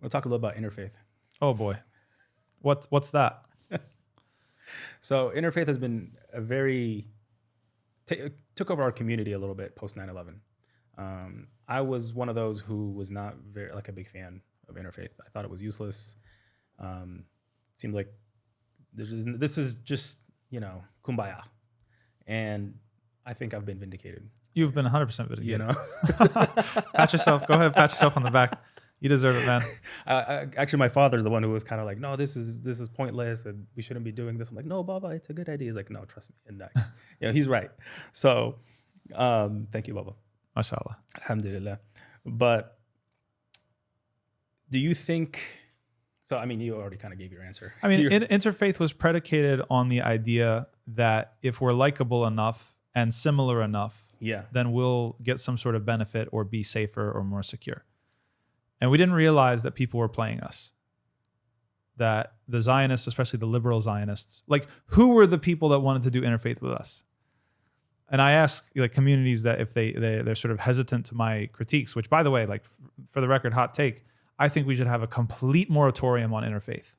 We'll talk a little about interfaith. Oh boy. What's that? So interfaith has been a very took over our community a little bit post 9/11. I was one of those who was not very like a big fan of interfaith. I thought it was useless. Seemed like this is just kumbaya, and I think I've been vindicated. You've been 100% vindicated. You know, pat yourself. Go ahead, pat yourself on the back. You deserve it, man. Actually, my father's the one who was kind of like, no, this is pointless, and we shouldn't be doing this. I'm like, no, Baba, it's a good idea. He's like, no, trust me, and he's right. So, thank you, Baba. MashaAllah. Alhamdulillah. But do you think? So, I mean, you already kind of gave your answer. I mean, interfaith was predicated on the idea that if we're likable enough and similar enough, then we'll get some sort of benefit or be safer or more secure. And we didn't realize that people were playing us. That the Zionists, especially the liberal Zionists, like who were the people that wanted to do interfaith with us? And I ask like communities that if they're sort of hesitant to my critiques, which by the way, like for the record, hot take, I think we should have a complete moratorium on interfaith.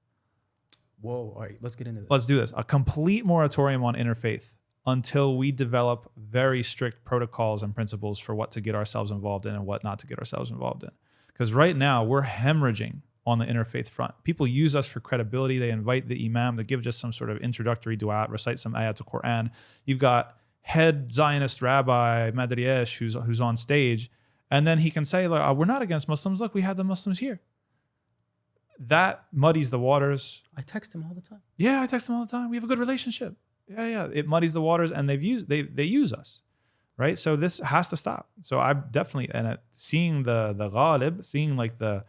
Whoa, all right, let's get into this. Let's do this. A complete moratorium on interfaith until we develop very strict protocols and principles for what to get ourselves involved in and what not to get ourselves involved in. Because right now we're hemorrhaging on the interfaith front. People use us for credibility. They invite the imam to give just some sort of introductory dua, recite some ayat of Quran. You've got head Zionist rabbi Madriesh who's on stage, and then he can say, like, oh, we're not against Muslims. Look, we had the Muslims here. That muddies the waters. I text him all the time. Yeah, I text him all the time. We have a good relationship. Yeah. It muddies the waters, and they use us, right? So this has to stop. So I definitely seeing the ghalib, seeing like the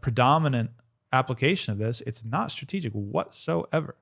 predominant application of this, it's not strategic whatsoever.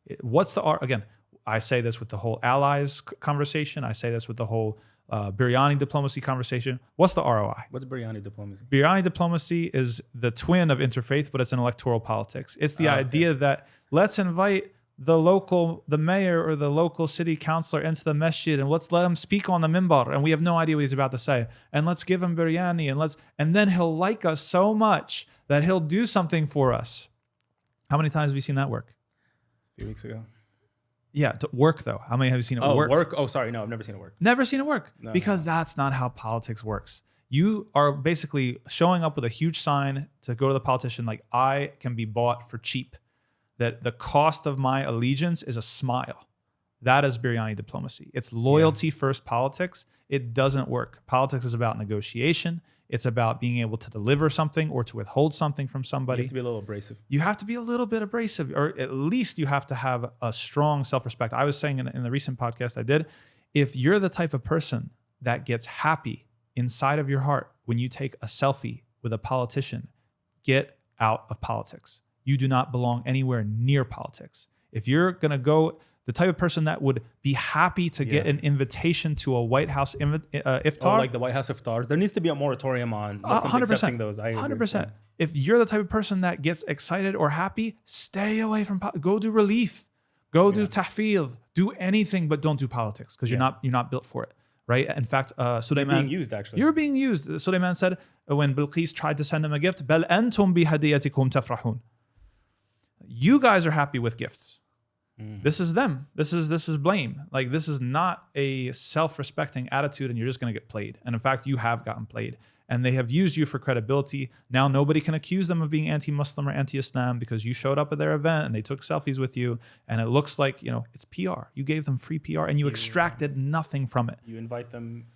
Again, I say this with the whole allies conversation. I say this with the whole biryani diplomacy conversation. What's the ROI? What's biryani diplomacy? Biryani diplomacy is the twin of interfaith, but it's an electoral politics. It's the idea that let's invite the mayor or the local city councilor into the masjid and let's let him speak on the minbar, and we have no idea what he's about to say, and let's give him biryani, and then he'll like us so much that he'll do something for us. How many times have you seen that work? A few weeks ago. Yeah, to work though. How many have you seen it work? Oh, sorry, no, I've never seen it work. Never seen it work because that's not how politics works. You are basically showing up with a huge sign to go to the politician like, I can be bought for cheap. That the cost of my allegiance is a smile. That is biryani diplomacy. It's loyalty first politics. It doesn't work. Politics is about negotiation. It's about being able to deliver something or to withhold something from somebody. You have to be a little abrasive. You have to be a little bit abrasive, or at least you have to have a strong self-respect. I was saying in the recent podcast I did, if you're the type of person that gets happy inside of your heart when you take a selfie with a politician, get out of politics. You do not belong anywhere near politics. If you're going to go, the type of person that would be happy to get an invitation to a White House iftar. Oh, like the White House iftars. There needs to be a moratorium on 100%, accepting those. I 100%. If you're the type of person that gets excited or happy, stay away from politics. Go do relief. Go do tahfidh. Do anything, but don't do politics because you're not built for it. Right? In fact, Sulaiman... You're being used, actually. You're being used. Sulaiman said when Bilqis tried to send him a gift, بَلْ أَنْتُمْ بِهَدِيَتِكُمْ تَفْرَحُونَ. You guys are happy with gifts. This is them. This is blame. Like, this is not a self-respecting attitude, and you're just going to get played. And in fact, you have gotten played. And they have used you for credibility. Now nobody can accuse them of being anti-Muslim or anti-Islam because you showed up at their event and they took selfies with you. And it looks like, it's PR. You gave them free PR and you extracted nothing from it. You invite them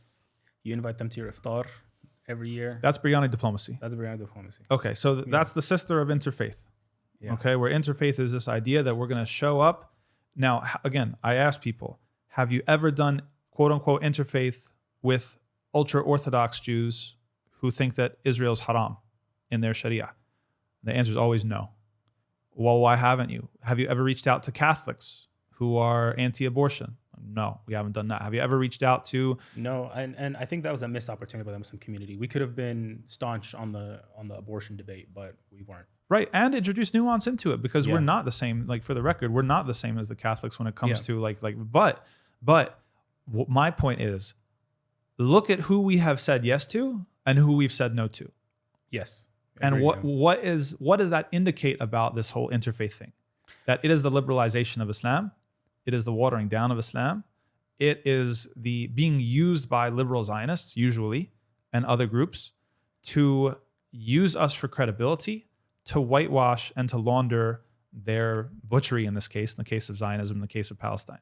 to your iftar every year. That's biryani diplomacy. That's biryani diplomacy. Okay, so that's the sister of interfaith. Yeah. Okay, where interfaith is this idea that we're going to show up. Now, again, I ask people, have you ever done quote unquote interfaith with ultra Orthodox Jews who think that Israel's haram in their Sharia? The answer is always no. Well, why haven't you? Have you ever reached out to Catholics who are anti-abortion? No, we haven't done that. Have you ever reached out to? No, and I think that was a missed opportunity by the Muslim community. We could have been staunch on the abortion debate, but we weren't. Right, and introduce nuance into it because we're not the same. Like, for the record, we're not the same as the Catholics when it comes to But my point is, look at who we have said yes to and who we've said no to. Yes. And Agreed, what does that indicate about this whole interfaith thing? That it is the liberalization of Islam, it is the watering down of Islam, it is the being used by liberal Zionists usually and other groups to use us for credibility, to whitewash and to launder their butchery in this case, in the case of Zionism, in the case of Palestine.